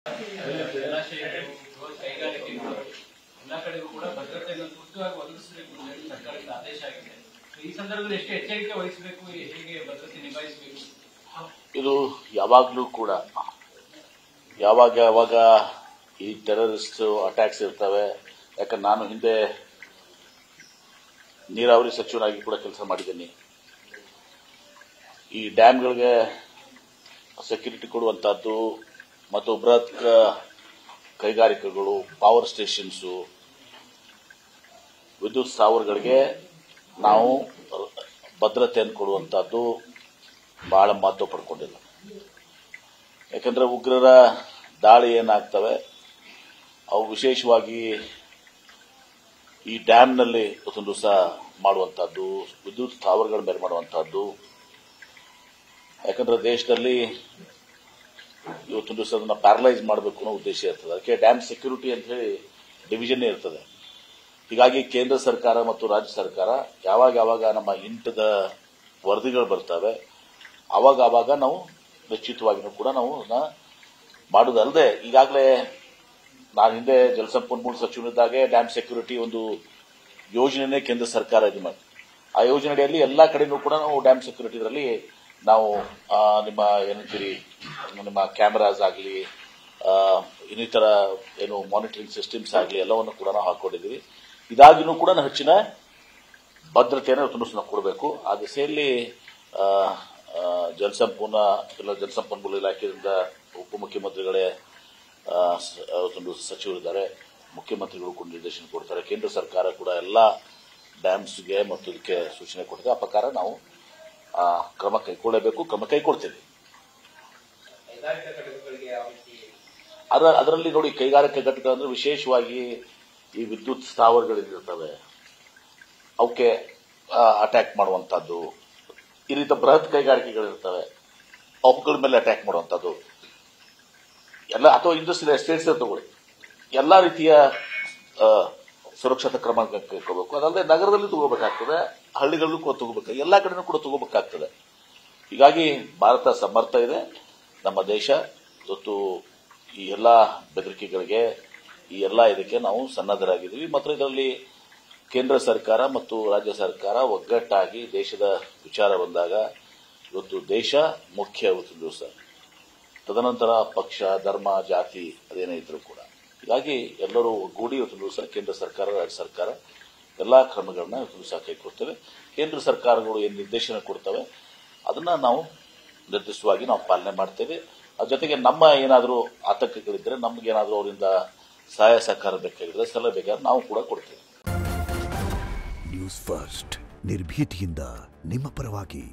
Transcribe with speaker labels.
Speaker 1: ಜಲಾಶಯಗಳು, ಕೈಗಾರಿಕೆಗಳು ಎಲ್ಲ ಕಡೆಗೂ ಕೂಡ ಭದ್ರತೆಯನ್ನು ತುರ್ತಾಗಿ ಒದಗಿಸಬೇಕು ಅಂತ ಹೇಳಿ ಸರ್ಕಾರದಿಂದ ಆದೇಶ ಆಗಿದೆ. ಈ ಸಂದರ್ಭದಲ್ಲಿ ಎಷ್ಟು ಎಚ್ಚರಿಕೆ ವಹಿಸಬೇಕು, ಹೇಗೆ ಭದ್ರತೆ ನಿಭಾಯಿಸಬೇಕು?
Speaker 2: ಇದು ಯಾವಾಗಲೂ ಕೂಡ ಯಾವಾಗ ಈ ಟೆರರಿಸ್ಟ್ ಅಟ್ಯಾಕ್ಸ್ ಇರ್ತವೆ. ಯಾಕಂದ್ರೆ ನಾನು ಹಿಂದೆ ನೀರಾವರಿ ಸಚಿವನಾಗಿ ಕೂಡ ಕೆಲಸ ಮಾಡಿದ್ದೀನಿ. ಈ ಡ್ಯಾಮ್ಗಳಿಗೆ ಸೆಕ್ಯೂರಿಟಿ ಕೊಡುವಂತಹದ್ದು ಮತ್ತು ಬೃಹತ್ ಕೈಗಾರಿಕೆಗಳು, ಪವರ್ ಸ್ಟೇಷನ್ಸು, ವಿದ್ಯುತ್ ಸ್ಥಾವರಗಳಿಗೆ ನಾವು ಭದ್ರತೆಯನ್ನು ಕೊಡುವಂತಹದ್ದು ಬಹಳ ಮಹತ್ವ ಪಡ್ಕೊಂಡಿಲ್ಲ. ಯಾಕಂದ್ರೆ ಉಗ್ರರ ದಾಳಿ ಏನಾಗ್ತವೆ ಅವು ವಿಶೇಷವಾಗಿ ಈ ಡ್ಯಾಮ್ನಲ್ಲಿ ಒಂದು ದಿವಸ ಮಾಡುವಂತಹದ್ದು, ವಿದ್ಯುತ್ ಸ್ಥಾವರಗಳ ಮೇಲೆ ಮಾಡುವಂತಹದ್ದು. ಯಾಕಂದ್ರೆ ದೇಶದಲ್ಲಿ ಇವತ್ತೊಂದು ದಿವಸ ಅದನ್ನ ಪ್ಯಾರಲೈಸ್ ಮಾಡಬೇಕು ಅನ್ನೋ ಉದ್ದೇಶ ಇರ್ತದೆ. ಅದಕ್ಕೆ ಡ್ಯಾಮ್ ಸೆಕ್ಯೂರಿಟಿ ಅಂತ ಹೇಳಿ ಡಿವಿಷನ್ ಇರ್ತದೆ. ಹೀಗಾಗಿ ಕೇಂದ್ರ ಸರ್ಕಾರ ಮತ್ತು ರಾಜ್ಯ ಸರ್ಕಾರ ಯಾವಾಗ ನಮ್ಮ ಇಂಟದ ವರದಿಗಳು ಬರ್ತವೆ ಅವಾಗ ನಾವು ನಿಶ್ಚಿತವಾಗಿಯೂ ಕೂಡ ನಾವು ಮಾಡುವುದಲ್ಲದೆ, ಈಗಾಗಲೇ ನಾನು ಹಿಂದೆ ಜಲಸಂಪನ್ಮೂಲ ಸಚಿವನಿದ್ದಾಗೆ ಡ್ಯಾಮ್ ಸೆಕ್ಯೂರಿಟಿ ಒಂದು ಯೋಜನೆನೇ ಕೇಂದ್ರ ಸರ್ಕಾರ ಇದು ಮಾಡಿ, ಆ ಯೋಜನೆಯಲ್ಲಿ ಎಲ್ಲಾ ಕಡೆನೂ ಕೂಡ ನಾವು ಡ್ಯಾಮ್ ಸೆಕ್ಯೂರಿಟಿ ಇದರಲ್ಲಿ ನಾವು ನಿಮ್ಮ ಏನಂತೀರಿ ನಿಮ್ಮ ಕ್ಯಾಮೆರಾಸ್ ಆಗಲಿ, ಇನ್ನಿತರ ಏನು ಮಾನಿಟರಿಂಗ್ ಸಿಸ್ಟಮ್ಸ್ ಆಗಲಿ ಎಲ್ಲವನ್ನು ಕೂಡ ನಾವು ಹಾಕೊಂಡಿದ್ದೀವಿ. ಇದಾಗಿನೂ ಕೂಡ ಹೆಚ್ಚಿನ ಭದ್ರತೆಯನ್ನು ನಾವು ಕೊಡಬೇಕು. ಆ ದಿಸೆಯಲ್ಲಿ ಜಲಸಂಪನ್ಮೂಲ ಇಲಾಖೆಯಿಂದ ಉಪಮುಖ್ಯಮಂತ್ರಿಗಳೇ ಒಂದು ಸಚಿವರಿದ್ದಾರೆ, ಮುಖ್ಯಮಂತ್ರಿಗಳು ಕೂಡ ನಿರ್ದೇಶನ ಕೊಡ್ತಾರೆ. ಕೇಂದ್ರ ಸರ್ಕಾರ ಕೂಡ ಎಲ್ಲಾ ಡ್ಯಾಮ್ಸ್ಗೆ ಮತ್ತು ಇದಕ್ಕೆ ಸೂಚನೆ ಕೊಟ್ಟಿದೆ. ಆ ಪ್ರಕಾರ ನಾವು ಕ್ರಮ ಕೈಗೊಳ್ಳಬೇಕು, ಕ್ರಮ ಕೈಗೊಳ್ತೇವೆ. ಅದರಲ್ಲಿ ನೋಡಿ, ಕೈಗಾರಿಕಾ ಘಟಕಗಳಂದ್ರೆ ವಿಶೇಷವಾಗಿ ಈ ವಿದ್ಯುತ್ ಸ್ಥಾವರಗಳಿರ್ತವೆ, ಅವಕ್ಕೆ ಅಟ್ಯಾಕ್ ಮಾಡುವಂತಹದ್ದು, ಈ ರೀತಿ ಬೃಹತ್ ಕೈಗಾರಿಕೆಗಳಿರ್ತವೆ ಅವುಗಳ ಮೇಲೆ ಅಟ್ಯಾಕ್ ಮಾಡುವಂತಹದ್ದು ಎಲ್ಲ, ಅಥವಾ ಇಂಡಸ್ಟ್ರಿಯಲ್ ಎಸ್ಟೇಟ್ಸ್ ತಗೊಳ್ಳಿ, ಎಲ್ಲಾ ರೀತಿಯ ಸುರಕ್ಷತಾ ಕ್ರಮ ಕೈಗೊಳ್ಳಬೇಕು. ಅದಲ್ಲದೆ ನಗರದಲ್ಲಿ ತಗೋಬೇಕಾಗ್ತದೆ, ಹಳ್ಳಿಗಳಲ್ಲೂ ಕೂಡ ತಗೋಬೇಕು, ಎಲ್ಲಾ ಕಡೆನೂ ಕೂಡ ತಗೋಬೇಕಾಗ್ತದೆ. ಹೀಗಾಗಿ ಭಾರತ ಸಮರ್ಥ ಇದೆ. ನಮ್ಮ ದೇಶ ಇವತ್ತು ಈ ಎಲ್ಲಾ ಬೆದರಿಕೆಗಳಿಗೆ, ಈ ಎಲ್ಲಾ ಇದಕ್ಕೆ ನಾವು ಸನ್ನದ್ಧರಾಗಿದ್ದೀವಿ. ಮತ್ತು ಇದರಲ್ಲಿ ಕೇಂದ್ರ ಸರ್ಕಾರ ಮತ್ತು ರಾಜ್ಯ ಸರ್ಕಾರ ಒಗ್ಗಟ್ಟಾಗಿ ದೇಶದ ವಿಚಾರ ಬಂದಾಗ ಇವತ್ತು ದೇಶ ಮುಖ್ಯ ಇವತ್ತು ದಿವಸ, ತದನಂತರ ಪಕ್ಷ, ಧರ್ಮ, ಜಾತಿ ಅದೇನೇ ಇದ್ರೂ ಕೂಡ. ಹೀಗಾಗಿ ಎಲ್ಲರೂ ಒಗ್ಗೂಡಿ ಇವತ್ತು ದಿವಸ ಕೇಂದ್ರ ಸರ್ಕಾರ, ರಾಜ್ಯ ಸರ್ಕಾರ ಎಲ್ಲಾ ಕ್ರಮಗಳನ್ನ ಇವತ್ತು ದಿವಸ ಕೈಗೊಳ್ತೇವೆ. ಕೇಂದ್ರ ಸರ್ಕಾರಗಳು ಏನು ನಿರ್ದೇಶನ ಕೊಡ್ತವೆ ಅದನ್ನ ನಾವು ನಿರ್ದಿಷ್ಟವಾಗಿ ನಾವು ಪಾಲನೆ ಮಾಡ್ತೇವೆ. ಅದ್ರ ಜೊತೆಗೆ ನಮ್ಮ ಏನಾದರೂ ಆತಂಕಗಳಿದ್ರೆ, ನಮಗೇನಾದರೂ ಅವರಿಂದ ಸಹಾಯ ಸಹಕಾರ ಬೇಕಾಗಿದ್ರೆ, ಸಲಹೆ ಬೇಕಾದ್ರೆ ನಾವು ಕೂಡ ಕೊಡ್ತೇವೆ.
Speaker 3: ನ್ಯೂಸ್ ಫಸ್ಟ್, ನಿರ್ಭೀತಿಯಿಂದ ನಿಮ್ಮ ಪರವಾಗಿ.